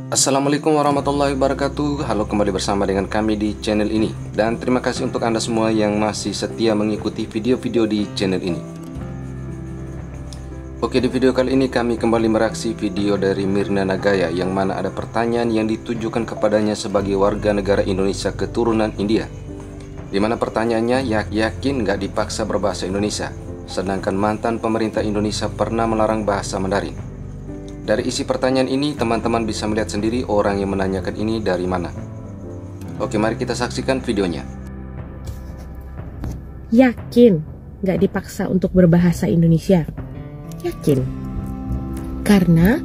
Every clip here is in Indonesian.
Assalamualaikum warahmatullahi wabarakatuh. Halo, kembali bersama dengan kami di channel ini. Dan terima kasih untuk Anda semua yang masih setia mengikuti video-video di channel ini. Oke, di video kali ini kami kembali mereaksi video dari Mirna Nagaya, yang mana ada pertanyaan yang ditujukan kepadanya sebagai warga negara Indonesia keturunan India. Dimana pertanyaannya, yakin nggak dipaksa berbahasa Indonesia, sedangkan mantan pemerintah Indonesia pernah melarang bahasa Mandarin. Dari isi pertanyaan ini, teman-teman bisa melihat sendiri orang yang menanyakan ini dari mana. Oke, mari kita saksikan videonya. Yakin nggak dipaksa untuk berbahasa Indonesia? Yakin. Karena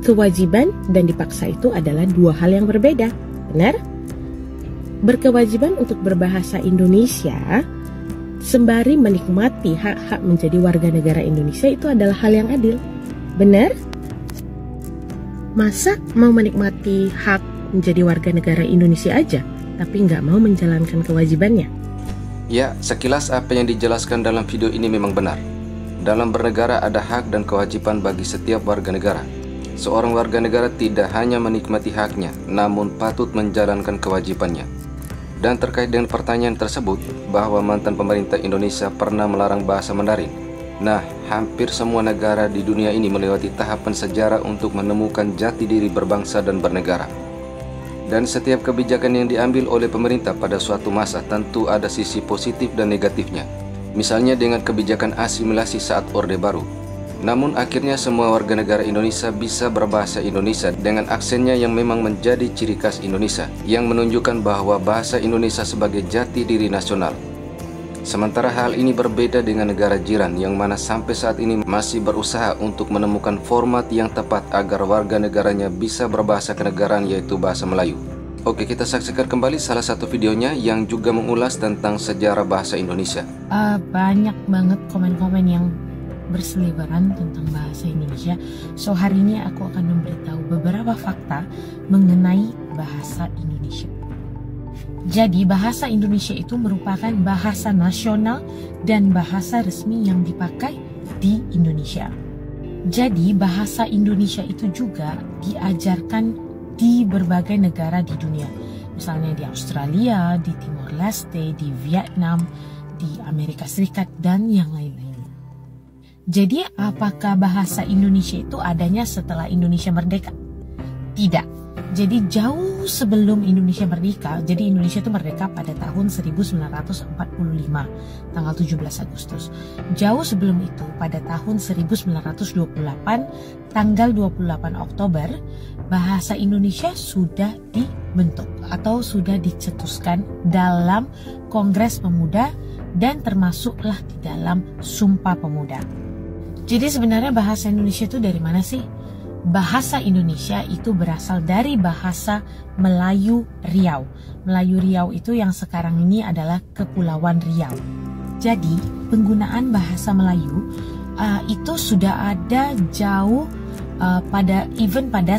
kewajiban dan dipaksa itu adalah dua hal yang berbeda, benar? Berkewajiban untuk berbahasa Indonesia sembari menikmati hak-hak menjadi warga negara Indonesia itu adalah hal yang adil, benar? Masa mau menikmati hak menjadi warga negara Indonesia aja, tapi nggak mau menjalankan kewajibannya? Ya, sekilas apa yang dijelaskan dalam video ini memang benar. Dalam bernegara ada hak dan kewajiban bagi setiap warga negara. Seorang warga negara tidak hanya menikmati haknya, namun patut menjalankan kewajibannya. Dan terkait dengan pertanyaan tersebut, bahwa mantan pemerintah Indonesia pernah melarang bahasa Mandarin. Nah, hampir semua negara di dunia ini melewati tahapan sejarah untuk menemukan jati diri berbangsa dan bernegara. Dan setiap kebijakan yang diambil oleh pemerintah pada suatu masa tentu ada sisi positif dan negatifnya. Misalnya dengan kebijakan asimilasi saat Orde Baru. Namun akhirnya semua warga negara Indonesia bisa berbahasa Indonesia dengan aksennya yang memang menjadi ciri khas Indonesia, yang menunjukkan bahwa bahasa Indonesia sebagai jati diri nasional. Sementara hal ini berbeda dengan negara jiran yang mana sampai saat ini masih berusaha untuk menemukan format yang tepat agar warga negaranya bisa berbahasa kenegaraan, yaitu bahasa Melayu. Oke, kita saksikan kembali salah satu videonya yang juga mengulas tentang sejarah bahasa Indonesia. Banyak banget komen-komen yang berseliweran tentang bahasa Indonesia. So hari ini aku akan memberitahu beberapa fakta mengenai bahasa Indonesia. Jadi bahasa Indonesia itu merupakan bahasa nasional dan bahasa resmi yang dipakai di Indonesia. Jadi bahasa Indonesia itu juga diajarkan di berbagai negara di dunia. Misalnya di Australia, di Timor Leste, di Vietnam, di Amerika Serikat, dan yang lain-lain. Jadi apakah bahasa Indonesia itu adanya setelah Indonesia merdeka? Tidak. Jadi jauh sebelum Indonesia merdeka, jadi Indonesia itu merdeka pada tahun 1945, tanggal 17 Agustus. Jauh sebelum itu, pada tahun 1928, tanggal 28 Oktober, bahasa Indonesia sudah dibentuk atau sudah dicetuskan dalam Kongres Pemuda dan termasuklah di dalam Sumpah Pemuda. Jadi sebenarnya bahasa Indonesia itu dari mana sih? Bahasa Indonesia itu berasal dari bahasa Melayu Riau. Melayu Riau itu yang sekarang ini adalah Kepulauan Riau. Jadi penggunaan bahasa Melayu itu sudah ada jauh pada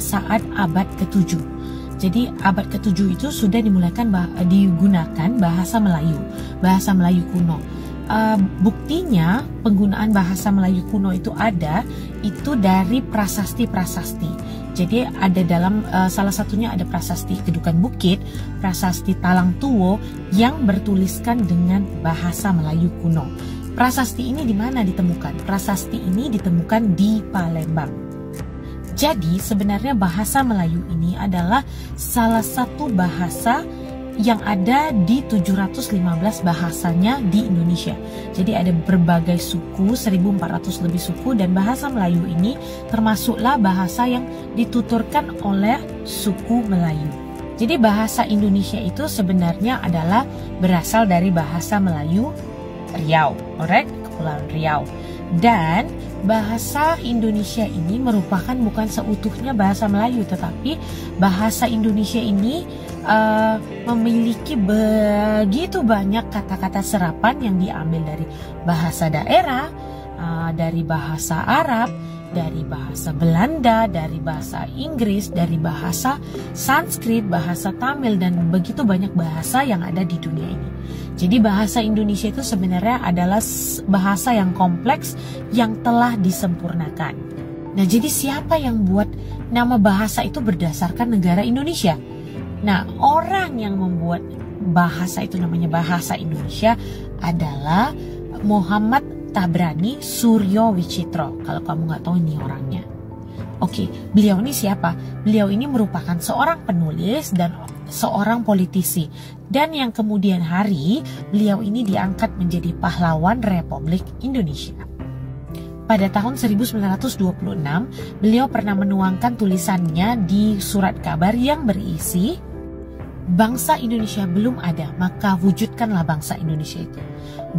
saat abad ke-7. Jadi abad ke-7 itu sudah digunakan bahasa Melayu kuno. Buktinya penggunaan bahasa Melayu kuno itu dari prasasti-prasasti. Jadi ada dalam salah satunya ada prasasti Kedukan Bukit, prasasti Talang Tuwo yang bertuliskan dengan bahasa Melayu kuno. Prasasti ini di mana ditemukan? Prasasti ini ditemukan di Palembang. Jadi sebenarnya bahasa Melayu ini adalah salah satu bahasa yang ada di 715 bahasanya di Indonesia. Jadi ada berbagai suku, 1400 lebih suku, dan bahasa Melayu ini termasuklah bahasa yang dituturkan oleh suku Melayu. Jadi bahasa Indonesia itu sebenarnya adalah berasal dari bahasa Melayu Riau, alright, Kepulauan Riau. Dan bahasa Indonesia ini merupakan bukan seutuhnya bahasa Melayu, tetapi bahasa Indonesia ini memiliki begitu banyak kata-kata serapan yang diambil dari bahasa daerah, dari bahasa Arab, dari bahasa Belanda, dari bahasa Inggris, dari bahasa Sanskrit, bahasa Tamil, dan begitu banyak bahasa yang ada di dunia ini. Jadi bahasa Indonesia itu sebenarnya adalah bahasa yang kompleks yang telah disempurnakan. Nah, jadi siapa yang buat nama bahasa itu berdasarkan negara Indonesia? Nah, orang yang membuat bahasa itu namanya bahasa Indonesia adalah Muhammad Tabrani Suryo Wicitro. Kalau kamu nggak tahu ini orangnya. Oke, beliau ini siapa? Beliau ini merupakan seorang penulis dan seorang politisi. Dan yang kemudian hari beliau ini diangkat menjadi pahlawan Republik Indonesia. Pada tahun 1926, beliau pernah menuangkan tulisannya di surat kabar yang berisi, "Bangsa Indonesia belum ada, maka wujudkanlah bangsa Indonesia itu.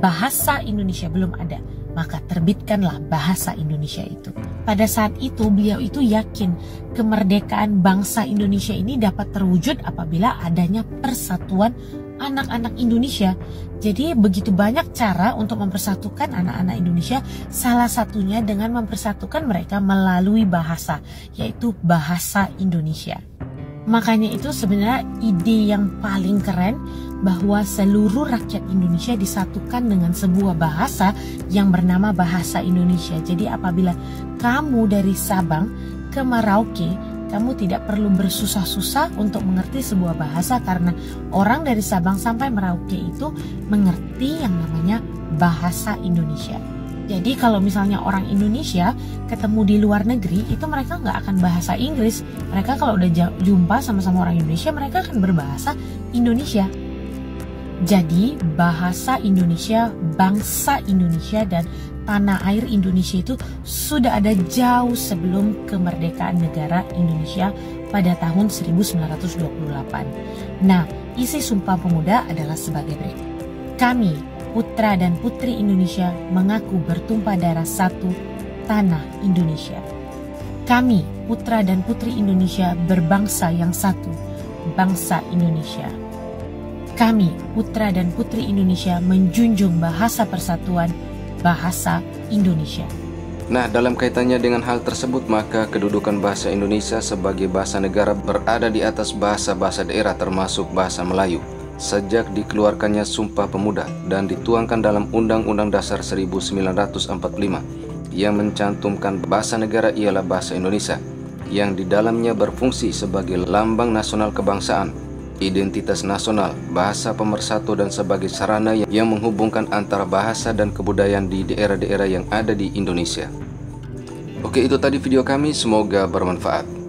Bahasa Indonesia belum ada, maka terbitkanlah bahasa Indonesia itu." Pada saat itu beliau itu yakin kemerdekaan bangsa Indonesia ini dapat terwujud apabila adanya persatuan anak-anak Indonesia. Jadi begitu banyak cara untuk mempersatukan anak-anak Indonesia, salah satunya dengan mempersatukan mereka melalui bahasa, yaitu bahasa Indonesia. Makanya itu sebenarnya ide yang paling keren bahwa seluruh rakyat Indonesia disatukan dengan sebuah bahasa yang bernama bahasa Indonesia. Jadi apabila kamu dari Sabang ke Merauke, kamu tidak perlu bersusah-susah untuk mengerti sebuah bahasa karena orang dari Sabang sampai Merauke itu mengerti yang namanya bahasa Indonesia. Jadi kalau misalnya orang Indonesia ketemu di luar negeri, itu mereka nggak akan bahasa Inggris. Mereka kalau udah jumpa sama-sama orang Indonesia, mereka akan berbahasa Indonesia. Jadi bahasa Indonesia, bangsa Indonesia, dan tanah air Indonesia itu sudah ada jauh sebelum kemerdekaan negara Indonesia pada tahun 1928. Nah, isi Sumpah Pemuda adalah sebagai berikut. Kami, putra dan putri Indonesia, mengaku bertumpah darah satu, tanah Indonesia. Kami, putra dan putri Indonesia, berbangsa yang satu, bangsa Indonesia. Kami, putra dan putri Indonesia, menjunjung bahasa persatuan, bahasa Indonesia. Nah, dalam kaitannya dengan hal tersebut, maka kedudukan bahasa Indonesia sebagai bahasa negara berada di atas bahasa-bahasa daerah termasuk bahasa Melayu. Sejak dikeluarkannya Sumpah Pemuda dan dituangkan dalam Undang-Undang Dasar 1945 yang mencantumkan bahasa negara ialah bahasa Indonesia, yang di dalamnya berfungsi sebagai lambang nasional kebangsaan, identitas nasional, bahasa pemersatu, dan sebagai sarana yang menghubungkan antara bahasa dan kebudayaan di daerah-daerah yang ada di Indonesia. Oke, itu tadi video kami, semoga bermanfaat.